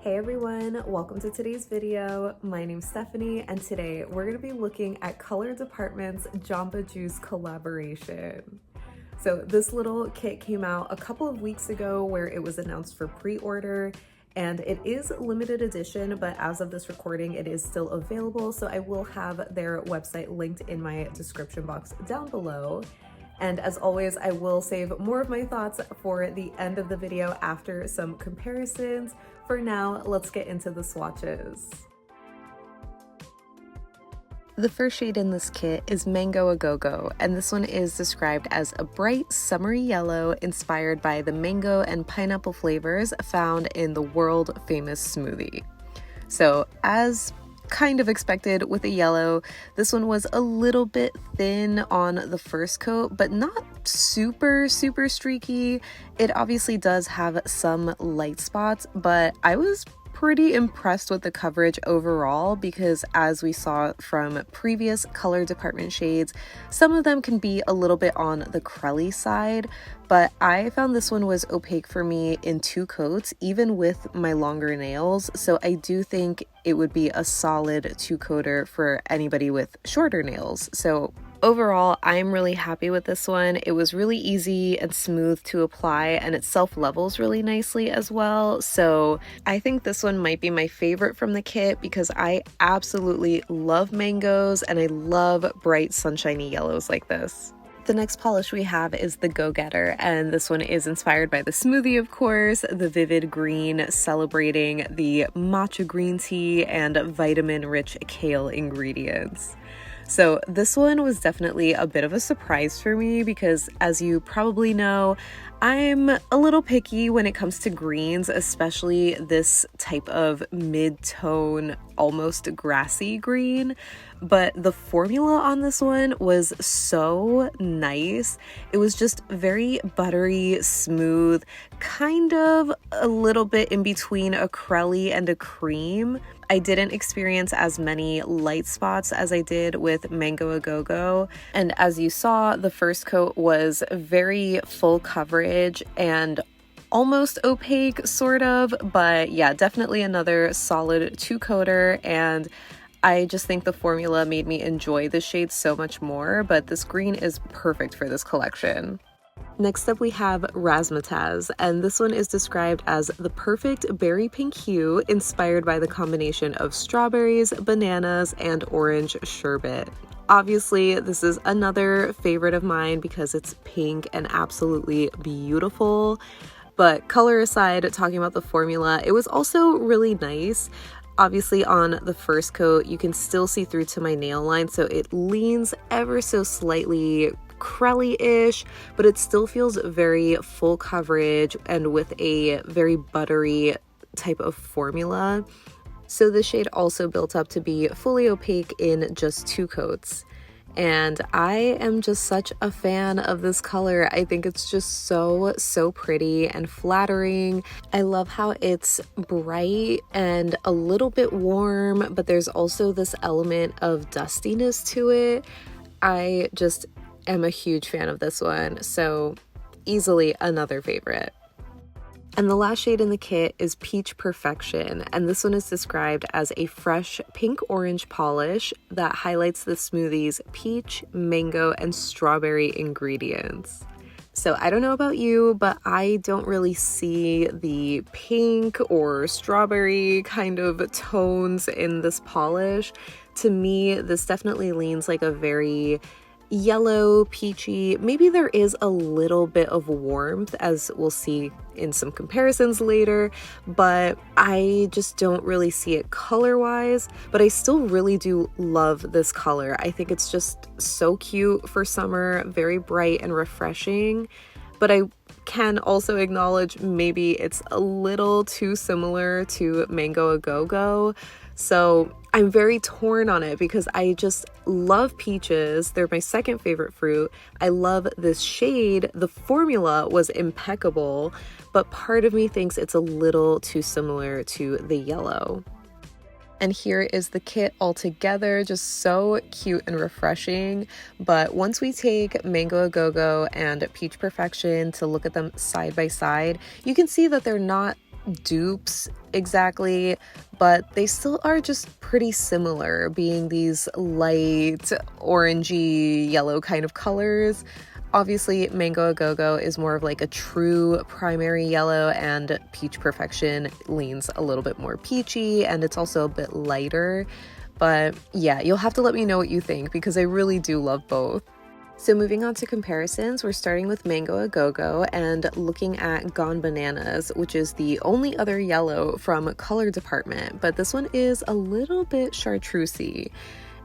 Hey everyone, welcome to today's video. My name's Stephanie and today we're going to be looking at Color Department's Jamba Juice collaboration. So this little kit came out a couple of weeks ago where it was announced for pre-order, and it is limited edition, but as of this recording it is still available, so I will have their website linked in my description box down below. And as always, I will save more of my thoughts for the end of the video after some comparisons. For now, let's get into the swatches. The first shade in this kit is Mango A Go-Go, and this one is described as a bright summery yellow inspired by the mango and pineapple flavors found in the world famous smoothie. So as kind of expected with a yellow, this one was a little bit thin on the first coat, but not super streaky. It obviously does have some light spots, but I was pretty impressed with the coverage overall because, as we saw from previous Color Department shades, some of them can be a little bit on the crelly side, but I found this one was opaque for me in 2 coats, even with my longer nails, so I do think it would be a solid 2-coater for anybody with shorter nails. So overall, I'm really happy with this one. It was really easy and smooth to apply, and it self-levels really nicely as well. So I think this one might be my favorite from the kit because I absolutely love mangoes and I love bright sunshiny yellows like this. The next polish we have is the Go-Getter, and this one is inspired by the smoothie, of course, the vivid green celebrating the matcha green tea and vitamin-rich kale ingredients. So this one was definitely a bit of a surprise for me because, as you probably know, I'm a little picky when it comes to greens, especially this type of mid-tone, almost grassy green. But the formula on this one was so nice. It was just very buttery, smooth, kind of a little bit in between a crelly and a cream. I didn't experience as many light spots as I did with Mango A Go-Go, and as you saw, the first coat was very full coverage and almost opaque, sort of, but yeah, definitely another solid 2-coater, and I just think the formula made me enjoy the shade so much more, but this green is perfect for this collection. Next up we have Razzmatazz, and this one is described as the perfect berry pink hue inspired by the combination of strawberries, bananas, and orange sherbet. Obviously, this is another favorite of mine because it's pink and absolutely beautiful, but color aside, talking about the formula, it was also really nice. Obviously on the first coat, you can still see through to my nail line, so it leans ever so slightly crelly-ish, but it still feels very full coverage and with a very buttery type of formula. So the shade also built up to be fully opaque in just 2 coats. And I am just such a fan of this color. I think it's just so pretty and flattering. I love how it's bright and a little bit warm, but there's also this element of dustiness to it. I just am a huge fan of this one, so easily another favorite. And the last shade in the kit is Peach Perfection, and this one is described as a fresh pink-orange polish that highlights the smoothie's peach, mango, and strawberry ingredients. So I don't know about you, but I don't really see the pink or strawberry kind of tones in this polish. To me, this definitely leans like a very yellow, peachy. Maybe there is a little bit of warmth, as we'll see in some comparisons later, but I just don't really see it color-wise, but I still really do love this color. I think it's just so cute for summer, very bright and refreshing, but I can also acknowledge maybe it's a little too similar to Mango A Go-Go. So I'm very torn on it because I just love peaches. They're my second favorite fruit. I love this shade. The formula was impeccable, but part of me thinks it's a little too similar to the yellow. And here is the kit all together, just so cute and refreshing. But once we take Mango A Go-Go and Peach Perfection to look at them side by side, you can see that they're not dupes exactly, but they still are just pretty similar, being these light orangey yellow kind of colors. Obviously, Mango A Go-Go is more of like a true primary yellow, and Peach Perfection leans a little bit more peachy, and it's also a bit lighter. But yeah, you'll have to let me know what you think, because I really do love both. So moving on to comparisons, we're starting with Mango A Go-Go and looking at Gone Bananas, which is the only other yellow from Color Department, but this one is a little bit chartreusey.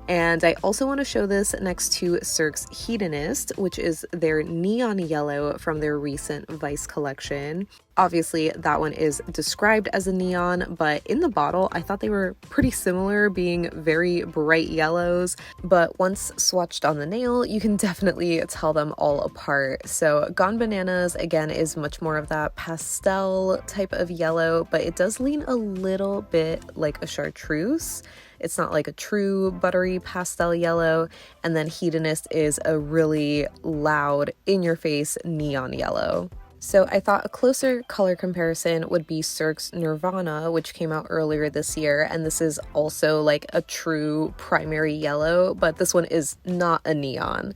And I also want to show this next to Cirque's Hedonist, which is their neon yellow from their recent Vice collection. Obviously, that one is described as a neon, but in the bottle, I thought they were pretty similar, being very bright yellows. But once swatched on the nail, you can definitely tell them all apart. So Gone Bananas, again, is much more of that pastel type of yellow, but it does lean a little bit like a chartreuse. It's not like a true buttery pastel yellow. And then Hedonist is a really loud, in-your-face neon yellow. So I thought a closer color comparison would be Cirque's Nirvana, which came out earlier this year, and this is also like a true primary yellow, but this one is not a neon.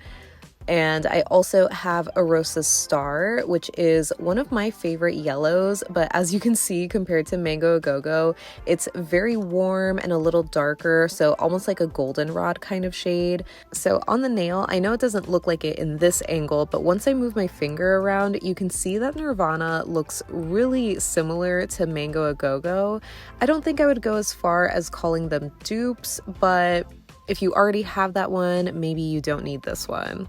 And I also have Orosa's Star, which is one of my favorite yellows, but as you can see, compared to Mango A Go-Go, it's very warm and a little darker, so almost like a goldenrod kind of shade. So on the nail, I know it doesn't look like it in this angle, but once I move my finger around, you can see that Nirvana looks really similar to Mango A Go-Go. I don't think I would go as far as calling them dupes, but if you already have that one, maybe you don't need this one.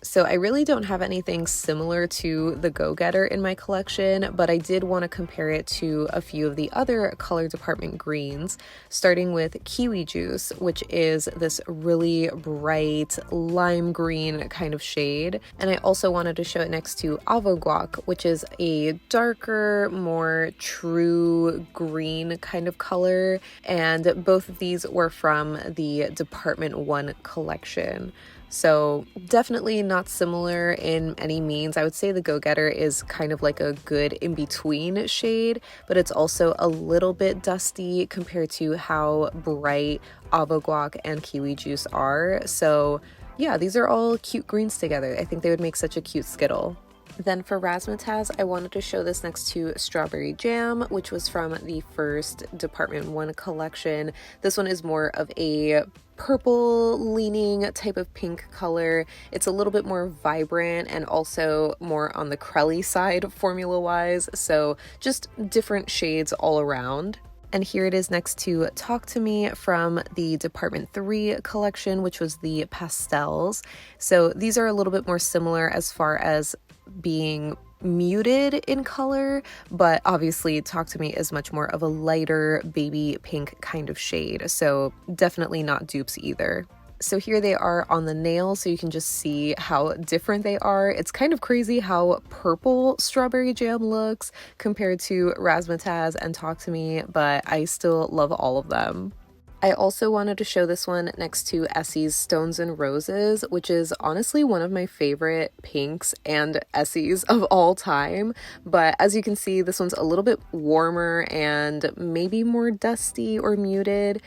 So I really don't have anything similar to the Go-Getter in my collection, but I did want to compare it to a few of the other Color Department greens, starting with Kiwi Juice, which is this really bright lime green kind of shade. And I also wanted to show it next to Guac, which is a darker, more true green kind of color. And both of these were from the Department 1 collection. So definitely not similar in any means. I would say the Go-Getter is kind of like a good in-between shade, but it's also a little bit dusty compared to how bright Guac and Kiwi Juice are. So yeah, these are all cute greens together. I think they would make such a cute skittle. Then for Razzmatazz, I wanted to show this next to Strawberry Jam, which was from the first Department 1 collection. This one is more of a purple leaning type of pink color. It's a little bit more vibrant and also more on the crelly side formula wise, so just different shades all around. And here it is next to Talk to Me from the Department 3 collection, which was the pastels. So these are a little bit more similar as far as being muted in color, but obviously Talk to Me is much more of a lighter baby pink kind of shade, so definitely not dupes either. So here they are on the nail, so you can just see how different they are. It's kind of crazy how purple Strawberry Jam looks compared to Razzmatazz and Talk to Me, but I still love all of them. I also wanted to show this one next to Essie's Stones and Roses, which is honestly one of my favorite pinks and Essies of all time. But as you can see, this one's a little bit warmer and maybe more dusty or muted.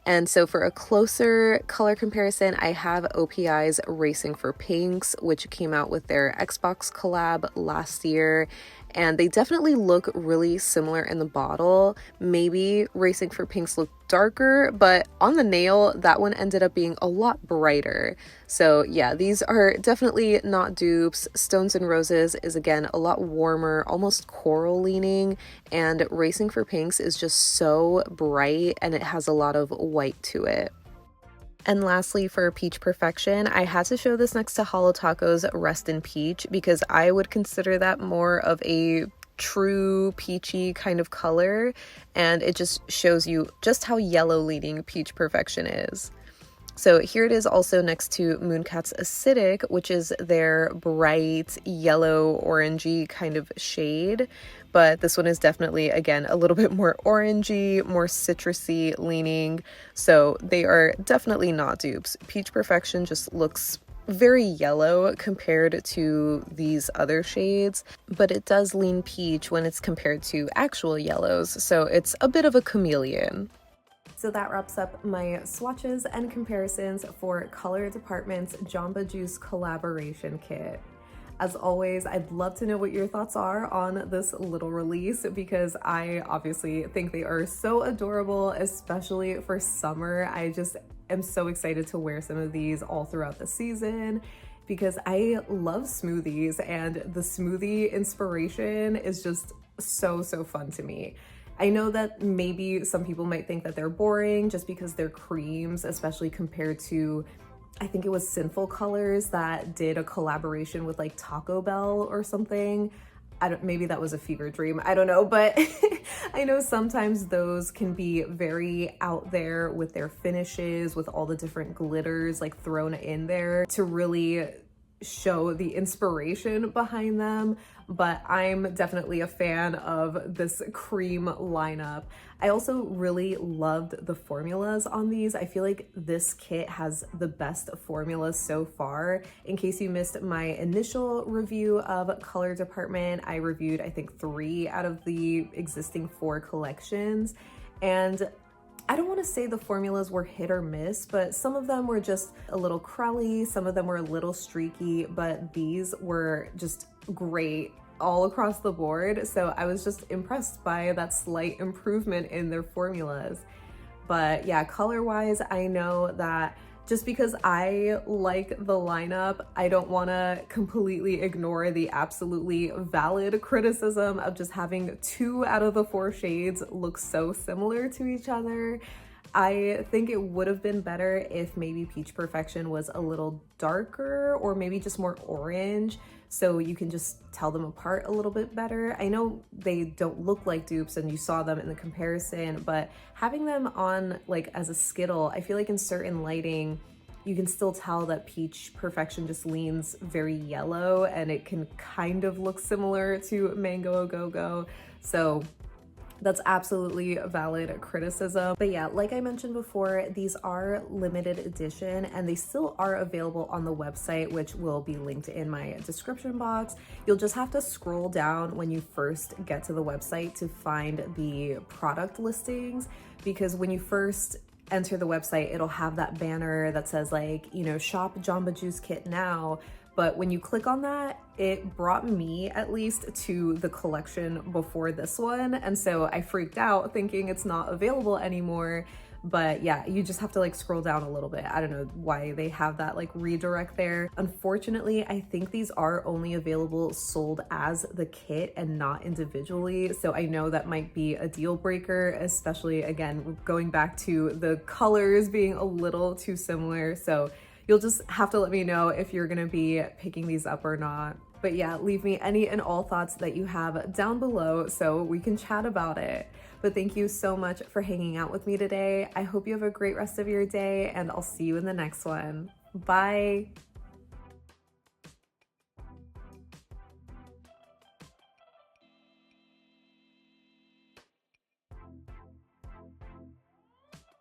And so for a closer color comparison, I have OPI's Racing for Pinks, which came out with their Xbox collab last year. And they definitely look really similar in the bottle. Maybe Racing for Pinks look darker, but on the nail, that one ended up being a lot brighter. So yeah, these are definitely not dupes. Stones and Roses is again a lot warmer, almost coral leaning, and Racing for Pinks is just so bright and it has a lot of white to it. And lastly, for Peach Perfection, I had to show this next to Holo Taco's Rest in Peach because I would consider that more of a true peachy kind of color, and it just shows you just how yellow leaning Peach Perfection is. So here it is also next to Mooncat's Acidic, which is their bright yellow orangey kind of shade. But this one is definitely, again, a little bit more orangey, more citrusy leaning. So they are definitely not dupes. Peach Perfection just looks very yellow compared to these other shades, but it does lean peach when it's compared to actual yellows, so it's a bit of a chameleon. So that wraps up my swatches and comparisons for Color Department's Jamba Juice collaboration kit. As always, I'd love to know what your thoughts are on this little release, because I obviously think they are so adorable, especially for summer. I just am so excited to wear some of these all throughout the season because I love smoothies, and the smoothie inspiration is just so fun to me. I know that maybe some people might think that they're boring just because they're creams, especially compared to, I think it was Sinful Colors that did a collaboration with like Taco Bell or something. Maybe that was a fever dream, I don't know, but I know sometimes those can be very out there with their finishes, with all the different glitters like thrown in there to really show the inspiration behind them, but I'm definitely a fan of this cream lineup. I also really loved the formulas on these. I feel like this kit has the best formulas so far. In case you missed my initial review of Color Department, I reviewed I think 3 out of the existing 4 collections, and I don't want to say the formulas were hit or miss, but some of them were just a little crowly, some of them were a little streaky, but these were just great all across the board. So I was just impressed by that slight improvement in their formulas. But yeah, color-wise, I know that just because I like the lineup, I don't want to completely ignore the absolutely valid criticism of just having 2 out of the 4 shades look so similar to each other. I think it would have been better if maybe Peach Perfection was a little darker, or maybe just more orange, so you can just tell them apart a little bit better. I know they don't look like dupes and you saw them in the comparison, but having them on like as a skittle, I feel like in certain lighting, you can still tell that Peach Perfection just leans very yellow, and it can kind of look similar to Mango A Go-Go. So that's absolutely a valid criticism. But yeah, like I mentioned before, these are limited edition and they still are available on the website, which will be linked in my description box. You'll just have to scroll down when you first get to the website to find the product listings, because when you first enter the website, it'll have that banner that says like, you know, shop Jamba Juice kit now. But when you click on that, it brought me at least to the collection before this one. And so I freaked out thinking it's not available anymore. But yeah, you just have to like scroll down a little bit. I don't know why they have that like redirect there. Unfortunately, I think these are only available sold as the kit and not individually. So I know that might be a deal breaker, especially again, going back to the colors being a little too similar. So you'll just have to let me know if you're gonna be picking these up or not. But yeah, leave me any and all thoughts that you have down below so we can chat about it. But thank you so much for hanging out with me today. I hope you have a great rest of your day, and I'll see you in the next one. Bye.